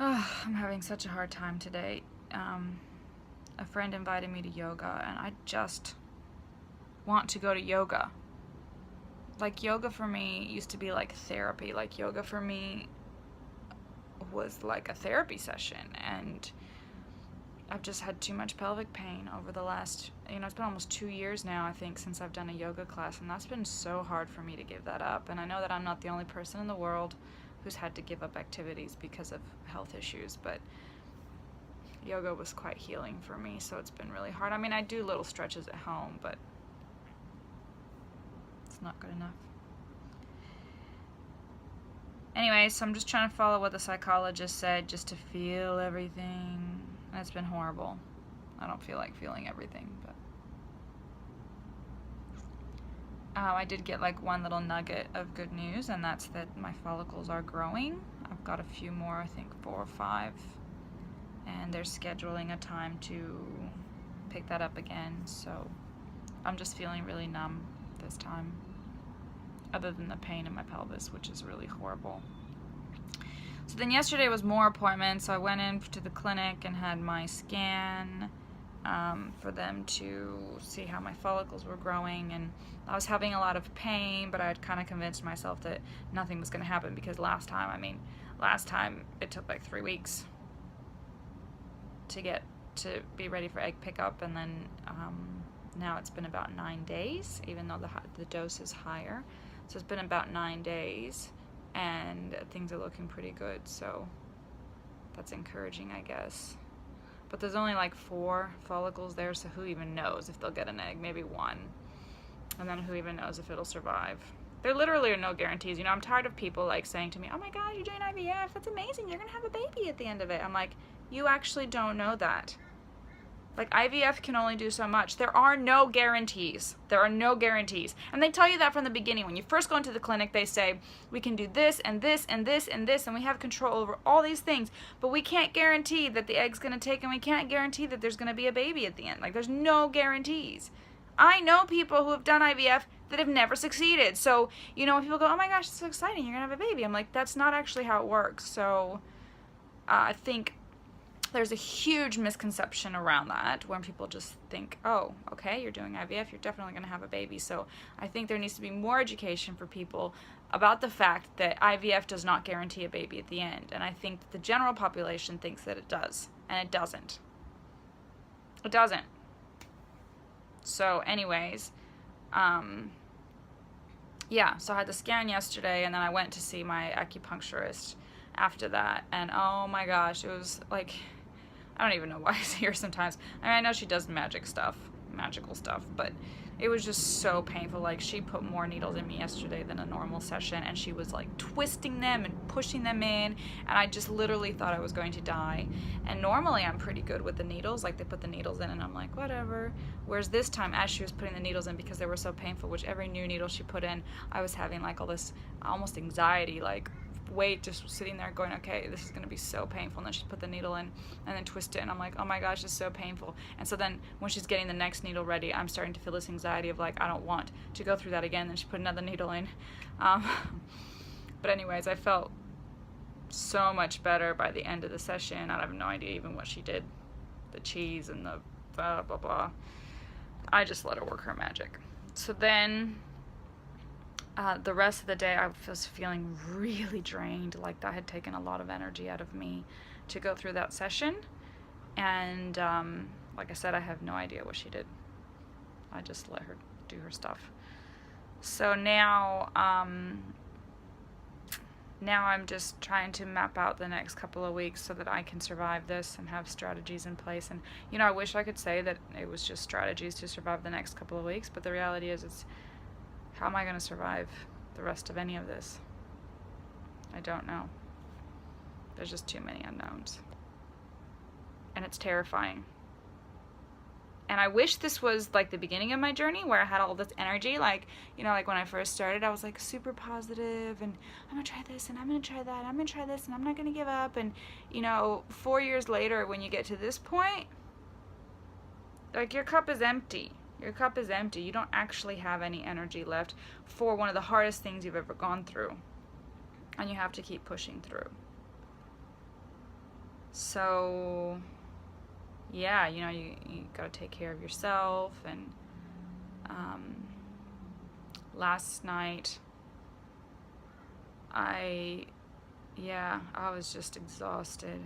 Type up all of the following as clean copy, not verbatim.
Oh, I'm having such a hard time today. A friend invited me to yoga, and I just want to go to yoga. Like, yoga for me used to be like therapy. Like, yoga for me was like a therapy session, and I've just had too much pelvic pain over the last, it's been almost 2 years now, I think, since I've done a yoga class, and that's been so hard for me to give that up. And I know that I'm not the only person in the world who's had to give up activities because of health issues, but yoga was quite healing for me, so it's been really hard. I mean, I do little stretches at home, but it's not good enough. Anyway, so I'm just trying to follow what the psychologist said, just to feel everything. And it's been horrible. I don't feel like feeling everything, but I did get like one little nugget of good news, and that's that my follicles are growing. I've got a few more, I think 4 or 5, and they're scheduling a time to pick that up again. So I'm just feeling really numb this time, other than the pain in my pelvis, which is really horrible. So then yesterday was more appointments. So I went in to the clinic and had my scan for them to see how my follicles were growing, and I was having a lot of pain, but I had kind of convinced myself that nothing was going to happen, because last time it took like 3 weeks to be ready for egg pickup, and then now it's been about 9 days, even though the dose is higher. So it's been about 9 days, and things are looking pretty good, so that's encouraging, I guess. But there's only like 4 follicles there, so who even knows if they'll get an egg? Maybe 1. And then who even knows if it'll survive? There literally are no guarantees. I'm tired of people like saying to me, oh my god, you're doing IVF, that's amazing, you're gonna have a baby at the end of it. I'm like, you actually don't know that. Like, IVF can only do so much. There are no guarantees. There are no guarantees. And they tell you that from the beginning. When you first go into the clinic, they say, we can do this and this and this and this, and we have control over all these things, but we can't guarantee that the egg's going to take, and we can't guarantee that there's going to be a baby at the end. Like, there's no guarantees. I know people who have done IVF that have never succeeded. So, when people go, oh my gosh, it's so exciting, you're going to have a baby. I'm like, that's not actually how it works. So, I think there's a huge misconception around that, when people just think, oh, okay, you're doing IVF, you're definitely going to have a baby. So I think there needs to be more education for people about the fact that IVF does not guarantee a baby at the end. And I think the general population thinks that it does, and it doesn't. It doesn't. So anyways, yeah, so I had the scan yesterday, and then I went to see my acupuncturist after that, and oh my gosh, it was like, I don't even know why I say her sometimes. I know she does magical stuff, but it was just so painful. Like, she put more needles in me yesterday than a normal session, and she was like twisting them and pushing them in, and I just literally thought I was going to die. And normally I'm pretty good with the needles, like they put the needles in and I'm like, whatever. Whereas this time, as she was putting the needles in, because they were so painful, which every new needle she put in, I was having like all this almost anxiety, like weight, just sitting there going, okay, this is going to be so painful. And then she put the needle in and then twist it, and I'm like, oh my gosh, it's so painful. And so then when she's getting the next needle ready, I'm starting to feel this anxiety of like, I don't want to go through that again. Then she put another needle in. But anyways, I felt so much better by the end of the session. I have no idea even what she did, the cheese and the blah blah blah. I just let her work her magic. So then the rest of the day, I was feeling really drained, like that had taken a lot of energy out of me to go through that session. And like I said, I have no idea what she did. I just let her do her stuff. So now I'm just trying to map out the next couple of weeks so that I can survive this and have strategies in place. And I wish I could say that it was just strategies to survive the next couple of weeks, but the reality is, how am I going to survive the rest of any of this? I don't know. There's just too many unknowns. And it's terrifying. And I wish this was like the beginning of my journey, where I had all this energy. Like, like when I first started, I was like super positive, and I'm going to try this, and I'm going to try that, I'm going to try this, and I'm not going to give up. And, 4 years later, when you get to this point, like, your cup is empty. Your cup is empty. You don't actually have any energy left for one of the hardest things you've ever gone through. And you have to keep pushing through. So yeah, you know, you got to take care of yourself. And last night I was just exhausted.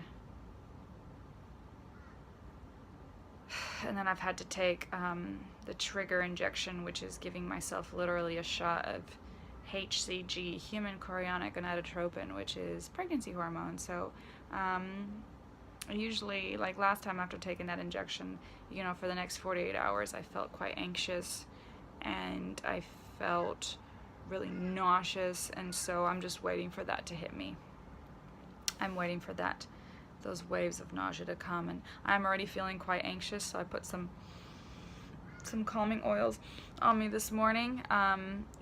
And then I've had to take the trigger injection, which is giving myself literally a shot of HCG, human chorionic gonadotropin, which is pregnancy hormone. So usually, like last time after taking that injection, you know, for the next 48 hours, I felt quite anxious and I felt really nauseous. And so I'm just waiting for that to hit me. I'm waiting for those waves of nausea to come, and I'm already feeling quite anxious, so I put some calming oils on me this morning,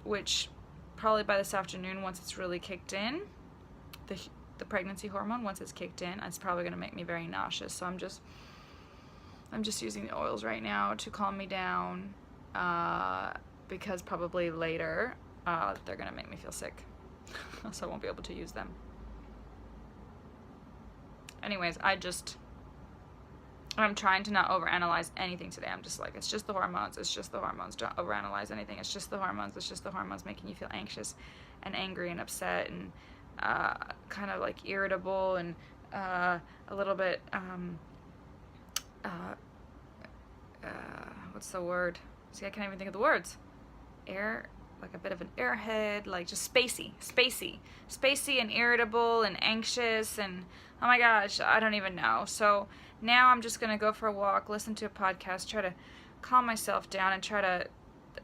which probably by this afternoon, once it's really kicked in, the pregnancy hormone, once it's kicked in, it's probably going to make me very nauseous. So I'm just using the oils right now to calm me down, because probably later they're going to make me feel sick, so I won't be able to use them. Anyways, I'm trying to not overanalyze anything today. I'm just like, it's just the hormones. It's just the hormones. Don't overanalyze anything. It's just the hormones. It's just the hormones making you feel anxious and angry and upset and kind of like irritable and a little bit, what's the word? See, I can't even think of the words. Like a bit of an airhead, like just spacey and irritable and anxious, and oh my gosh, I don't even know. So now I'm just gonna go for a walk, listen to a podcast, try to calm myself down and try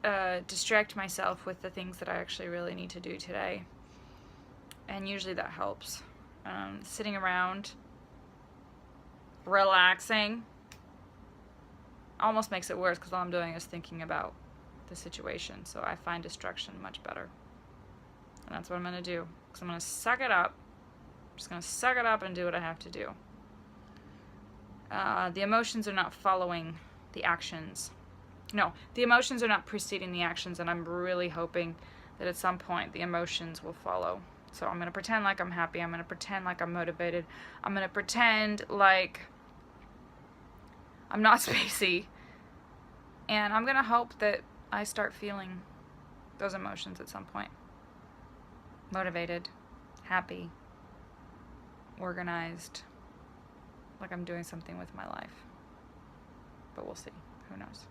to distract myself with the things that I actually really need to do today. And usually that helps. Sitting around, relaxing, almost makes it worse because all I'm doing is thinking about the situation. So I find distraction much better. And that's what I'm going to do. Because I'm going to suck it up. I'm just going to suck it up and do what I have to do. The emotions are not following the actions. No, the emotions are not preceding the actions, and I'm really hoping that at some point the emotions will follow. So I'm going to pretend like I'm happy. I'm going to pretend like I'm motivated. I'm going to pretend like I'm not spacey. And I'm going to hope that I start feeling those emotions at some point. Motivated, happy, organized, like I'm doing something with my life. But we'll see. Who knows?